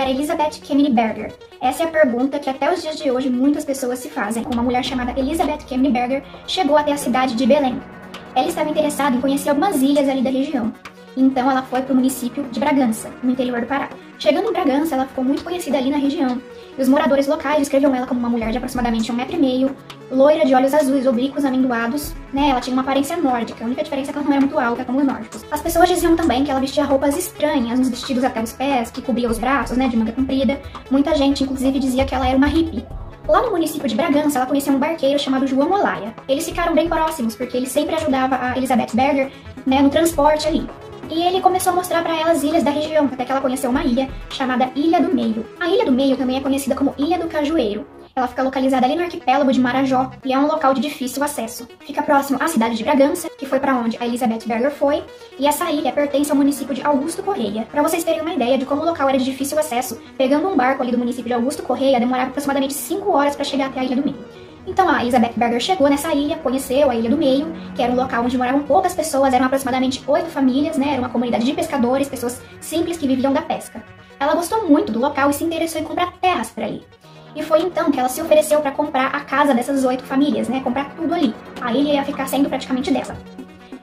era Elizabeth Kemeny Berger? Essa é a pergunta que até os dias de hoje muitas pessoas se fazem. Uma mulher chamada Elizabeth Kemeny Berger chegou até a cidade de Belém. Ela estava interessada em conhecer algumas ilhas ali da região. Então ela foi para o município de Bragança, no interior do Pará. Chegando em Bragança, ela ficou muito conhecida ali na região. E os moradores locais descreviam ela como uma mulher de aproximadamente 1,5 m, loira, de olhos azuis, oblíquos, amendoados, né? Ela tinha uma aparência nórdica, a única diferença é que ela não era muito alta como os nórdicos. As pessoas diziam também que ela vestia roupas estranhas, uns vestidos até os pés, que cobriam os braços, né, de manga comprida. Muita gente, inclusive, dizia que ela era uma hippie. Lá no município de Bragança, ela conheceu um barqueiro chamado João Olaia. Eles ficaram bem próximos, porque ele sempre ajudava a Elizabeth Berger, né, no transporte ali. E ele começou a mostrar para ela as ilhas da região, até que ela conheceu uma ilha chamada Ilha do Meio. A Ilha do Meio também é conhecida como Ilha do Cajueiro. Ela fica localizada ali no arquipélago de Marajó e é um local de difícil acesso. Fica próximo à cidade de Bragança, que foi para onde a Elizabeth Berger foi, e essa ilha pertence ao município de Augusto Correia. Para vocês terem uma ideia de como o local era de difícil acesso, pegando um barco ali do município de Augusto Correia, demorava aproximadamente 5 horas para chegar até a Ilha do Meio. Então a Elizabeth Berger chegou nessa ilha, conheceu a Ilha do Meio, que era um local onde moravam poucas pessoas, eram aproximadamente 8 famílias, né? Era uma comunidade de pescadores, pessoas simples que viviam da pesca. Ela gostou muito do local e se interessou em comprar terras por ali. E foi então que ela se ofereceu para comprar a casa dessas 8 famílias, né? Comprar tudo ali. A ilha ia ficar sendo praticamente dela.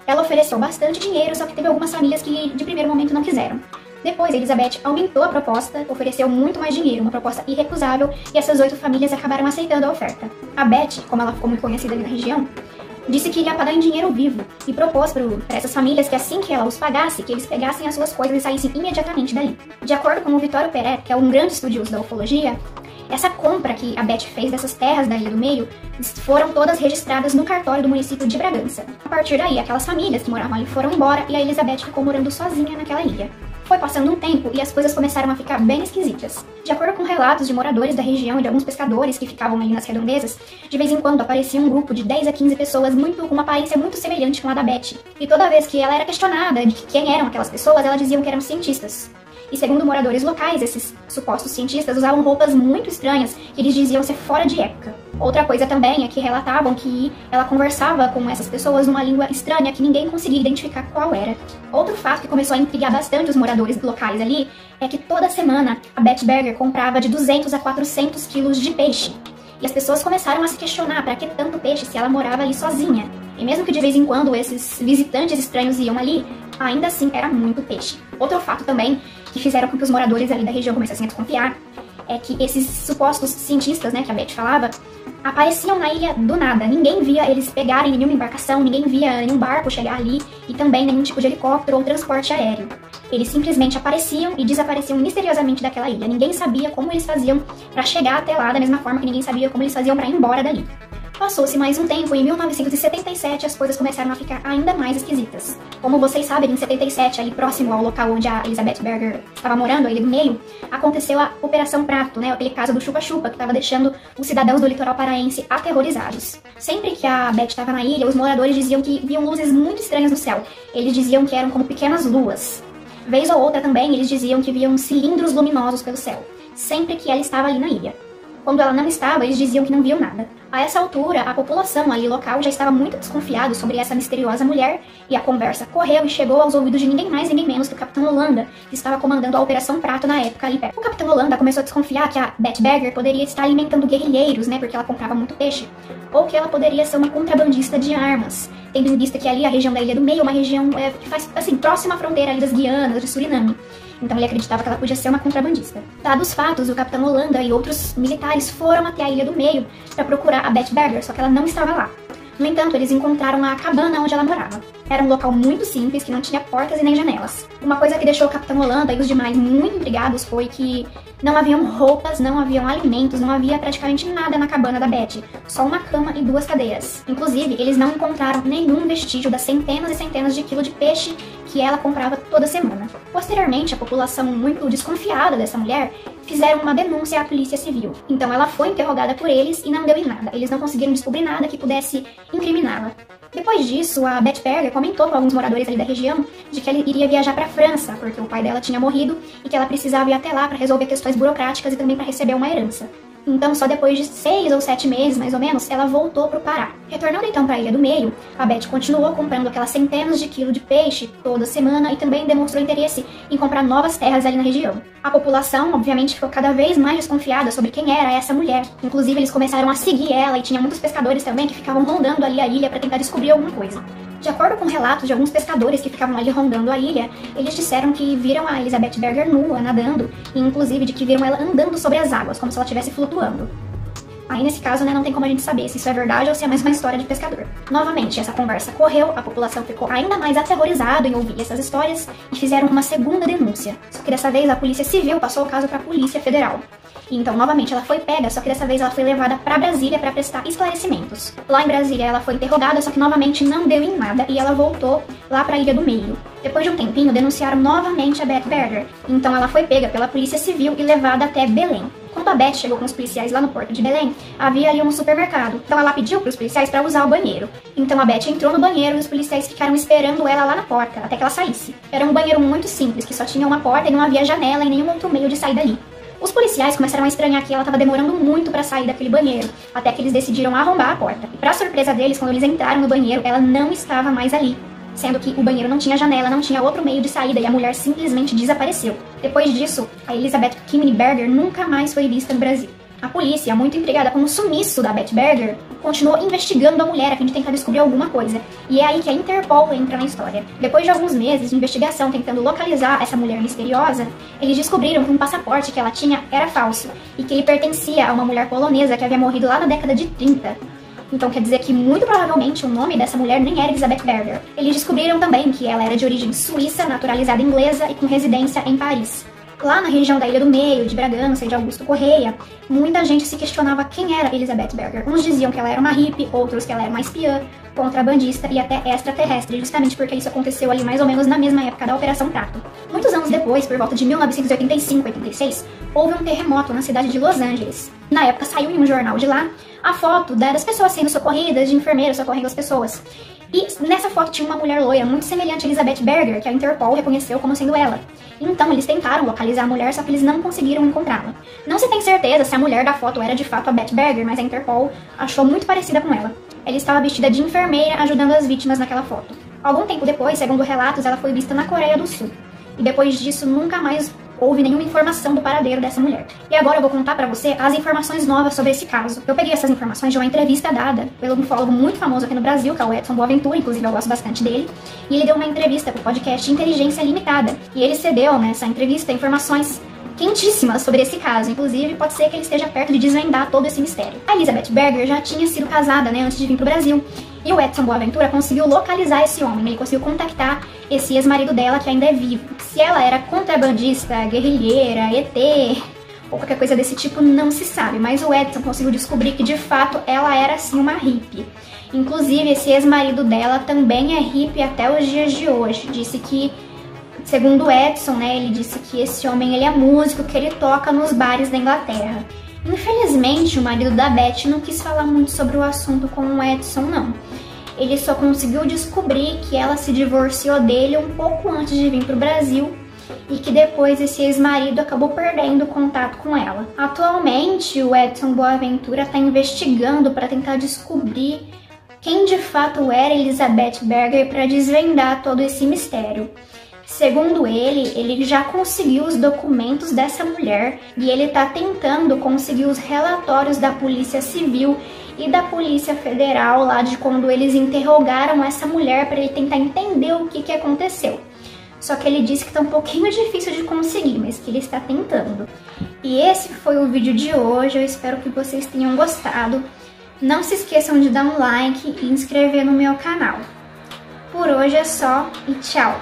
Ela ofereceu bastante dinheiro, só que teve algumas famílias que de primeiro momento não quiseram. Depois, Elizabeth aumentou a proposta, ofereceu muito mais dinheiro, uma proposta irrecusável, e essas 8 famílias acabaram aceitando a oferta. A Beth, como ela ficou muito conhecida ali na região, disse que iria pagar em dinheiro vivo e propôs para essas famílias que assim que ela os pagasse, que eles pegassem as suas coisas e saíssem imediatamente dali. De acordo com o Vitório Peret, que é um grande estudioso da ufologia, essa compra que a Beth fez dessas terras da Ilha do Meio foram todas registradas no cartório do município de Bragança. A partir daí, aquelas famílias que moravam ali foram embora e a Elizabeth ficou morando sozinha naquela ilha. Foi passando um tempo e as coisas começaram a ficar bem esquisitas. De acordo com relatos de moradores da região e de alguns pescadores que ficavam ali nas redondezas, de vez em quando aparecia um grupo de 10 a 15 pessoas com uma aparência muito semelhante com a da Beth. E toda vez que ela era questionada de quem eram aquelas pessoas, ela dizia que eram cientistas. E segundo moradores locais, esses supostos cientistas usavam roupas muito estranhas que eles diziam ser fora de época. Outra coisa também é que relatavam que ela conversava com essas pessoas numa língua estranha que ninguém conseguia identificar qual era. Outro fato que começou a intrigar bastante os moradores locais ali é que toda semana a Beth Berger comprava de 200 a 400 quilos de peixe. E as pessoas começaram a se questionar para que tanto peixe se ela morava ali sozinha. E mesmo que de vez em quando esses visitantes estranhos iam ali, ainda assim era muito peixe. Outro fato também que fizeram com que os moradores ali da região começassem a desconfiar é que esses supostos cientistas, né, que a Beth falava, apareciam na ilha do nada. Ninguém via eles pegarem nenhuma embarcação, ninguém via nenhum barco chegar ali e também nenhum tipo de helicóptero ou transporte aéreo. Eles simplesmente apareciam e desapareciam misteriosamente daquela ilha. Ninguém sabia como eles faziam para chegar até lá, da mesma forma que ninguém sabia como eles faziam para ir embora dali. Passou-se mais um tempo e em 1977 as coisas começaram a ficar ainda mais esquisitas. Como vocês sabem, em 77, ali próximo ao local onde a Elizabeth Berger estava morando, a Ilha do Meio, aconteceu a Operação Prato, né, aquele caso do chupa-chupa que estava deixando os cidadãos do litoral paraense aterrorizados. Sempre que a Beth estava na ilha, os moradores diziam que viam luzes muito estranhas no céu. Eles diziam que eram como pequenas luas. Vez ou outra também, eles diziam que viam cilindros luminosos pelo céu, sempre que ela estava ali na ilha. Quando ela não estava, eles diziam que não viam nada. A essa altura, a população ali local já estava muito desconfiada sobre essa misteriosa mulher e a conversa correu e chegou aos ouvidos de ninguém mais, ninguém menos que o Capitão Holanda, que estava comandando a Operação Prato na época ali perto. O Capitão Holanda começou a desconfiar que a Beth Berger poderia estar alimentando guerrilheiros, né, porque ela comprava muito peixe, ou que ela poderia ser uma contrabandista de armas, tendo em vista que ali a região da Ilha do Meio é uma região que faz, assim, próxima à fronteira ali das Guianas, de Suriname. Então ele acreditava que ela podia ser uma contrabandista. Dados os fatos, o Capitão Holanda e outros militares foram até a Ilha do Meio para procurar a Beth Berger, só que ela não estava lá. No entanto, eles encontraram a cabana onde ela morava. Era um local muito simples, que não tinha portas e nem janelas. Uma coisa que deixou o Capitão Holanda e os demais muito intrigados foi que não haviam roupas, não haviam alimentos, não havia praticamente nada na cabana da Beth. Só uma cama e 2 cadeiras. Inclusive, eles não encontraram nenhum vestígio das centenas e centenas de quilos de peixe que ela comprava toda semana. Posteriormente, a população, muito desconfiada dessa mulher, fizeram uma denúncia à polícia civil. Então ela foi interrogada por eles e não deu em nada. Eles não conseguiram descobrir nada que pudesse incriminá-la. Depois disso, a Beth Berger comentou com alguns moradores ali da região de que ela iria viajar para a França, porque o pai dela tinha morrido e que ela precisava ir até lá para resolver questões burocráticas e também para receber uma herança. Então, só depois de 6 ou 7 meses, mais ou menos, ela voltou pro Pará. Retornando então para a Ilha do Meio, a Beth continuou comprando aquelas centenas de quilos de peixe toda semana e também demonstrou interesse em comprar novas terras ali na região. A população, obviamente, ficou cada vez mais desconfiada sobre quem era essa mulher. Inclusive, eles começaram a seguir ela e tinha muitos pescadores também que ficavam rondando ali a ilha para tentar descobrir alguma coisa. De acordo com relatos de alguns pescadores que ficavam ali rondando a ilha, eles disseram que viram a Elizabeth Berger nua, nadando, e inclusive de que viram ela andando sobre as águas, como se ela estivesse flutuando. Aí nesse caso, né, não tem como a gente saber se isso é verdade ou se é mais uma história de pescador. Novamente, essa conversa correu, a população ficou ainda mais aterrorizada em ouvir essas histórias e fizeram uma segunda denúncia. Só que dessa vez a Polícia Civil passou o caso para a Polícia Federal. E então, novamente, ela foi pega, só que dessa vez ela foi levada para Brasília para prestar esclarecimentos. Lá em Brasília ela foi interrogada, só que novamente não deu em nada e ela voltou lá para a Ilha do Meio. Depois de um tempinho, denunciaram novamente a Beth Berger. Então ela foi pega pela Polícia Civil e levada até Belém. Quando a Beth chegou com os policiais lá no porto de Belém, havia ali um supermercado. Então ela pediu para os policiais para usar o banheiro. Então a Beth entrou no banheiro e os policiais ficaram esperando ela lá na porta, até que ela saísse. Era um banheiro muito simples, que só tinha uma porta e não havia janela e nenhum outro meio de sair dali. Os policiais começaram a estranhar que ela estava demorando muito para sair daquele banheiro, até que eles decidiram arrombar a porta. E para surpresa deles, quando eles entraram no banheiro, ela não estava mais ali. Sendo que o banheiro não tinha janela, não tinha outro meio de saída e a mulher simplesmente desapareceu. Depois disso, a Elizabeth Kemney Berger nunca mais foi vista no Brasil. A polícia, muito intrigada com o sumiço da Beth Berger, continuou investigando a mulher a fim de tentar descobrir alguma coisa. E é aí que a Interpol entra na história. Depois de alguns meses de investigação tentando localizar essa mulher misteriosa, eles descobriram que um passaporte que ela tinha era falso e que ele pertencia a uma mulher polonesa que havia morrido lá na década de 30. Então quer dizer que muito provavelmente o nome dessa mulher nem era Elizabeth Berger. Eles descobriram também que ela era de origem suíça, naturalizada inglesa e com residência em Paris. Lá na região da Ilha do Meio, de Bragança e de Augusto Correia, muita gente se questionava quem era Elizabeth Berger. Uns diziam que ela era uma hippie, outros que ela era uma espiã, contrabandista e até extraterrestre, justamente porque isso aconteceu ali mais ou menos na mesma época da Operação Prato. Muitos anos depois, por volta de 1985-86, houve um terremoto na cidade de Los Angeles. Na época saiu em um jornal de lá a foto das pessoas sendo socorridas, de enfermeiros socorrendo as pessoas. E nessa foto tinha uma mulher loira muito semelhante a Elizabeth Berger, que a Interpol reconheceu como sendo ela. Então eles tentaram localizar a mulher, só que eles não conseguiram encontrá-la. Não se tem certeza se a mulher da foto era de fato a Beth Berger, mas a Interpol achou muito parecida com ela. Ela estava vestida de enfermeira ajudando as vítimas naquela foto. Algum tempo depois, segundo relatos, ela foi vista na Coreia do Sul. E depois disso nunca mais houve nenhuma informação do paradeiro dessa mulher. E agora eu vou contar pra você as informações novas sobre esse caso. Eu peguei essas informações de uma entrevista dada pelo ufólogo muito famoso aqui no Brasil, que é o Edson Boaventura, inclusive eu gosto bastante dele, e ele deu uma entrevista pro podcast Inteligência Limitada. E ele cedeu nessa entrevista informações quentíssimas sobre esse caso, inclusive pode ser que ele esteja perto de desvendar todo esse mistério. A Elizabeth Berger já tinha sido casada, né, antes de vir pro Brasil, e o Edson Boaventura conseguiu localizar esse homem, ele conseguiu contactar esse ex-marido dela que ainda é vivo. Se ela era contrabandista, guerrilheira, ET, ou qualquer coisa desse tipo, não se sabe, mas o Edson conseguiu descobrir que de fato ela era sim uma hippie. Inclusive esse ex-marido dela também é hippie até os dias de hoje. Disse que, segundo o Edson, né, ele disse que esse homem ele é músico, que ele toca nos bares da Inglaterra. Infelizmente, o marido da Beth não quis falar muito sobre o assunto com o Edson, não. Ele só conseguiu descobrir que ela se divorciou dele um pouco antes de vir para o Brasil e que depois esse ex-marido acabou perdendo contato com ela. Atualmente, o Edson Boaventura está investigando para tentar descobrir quem de fato era Elizabeth Berger para desvendar todo esse mistério. Segundo ele já conseguiu os documentos dessa mulher e ele está tentando conseguir os relatórios da Polícia Civil e da Polícia Federal lá de quando eles interrogaram essa mulher para ele tentar entender o que aconteceu. Só que ele disse que está um pouquinho difícil de conseguir, mas que ele está tentando. E esse foi o vídeo de hoje, eu espero que vocês tenham gostado. Não se esqueçam de dar um like e inscrever no meu canal. Por hoje é só e tchau!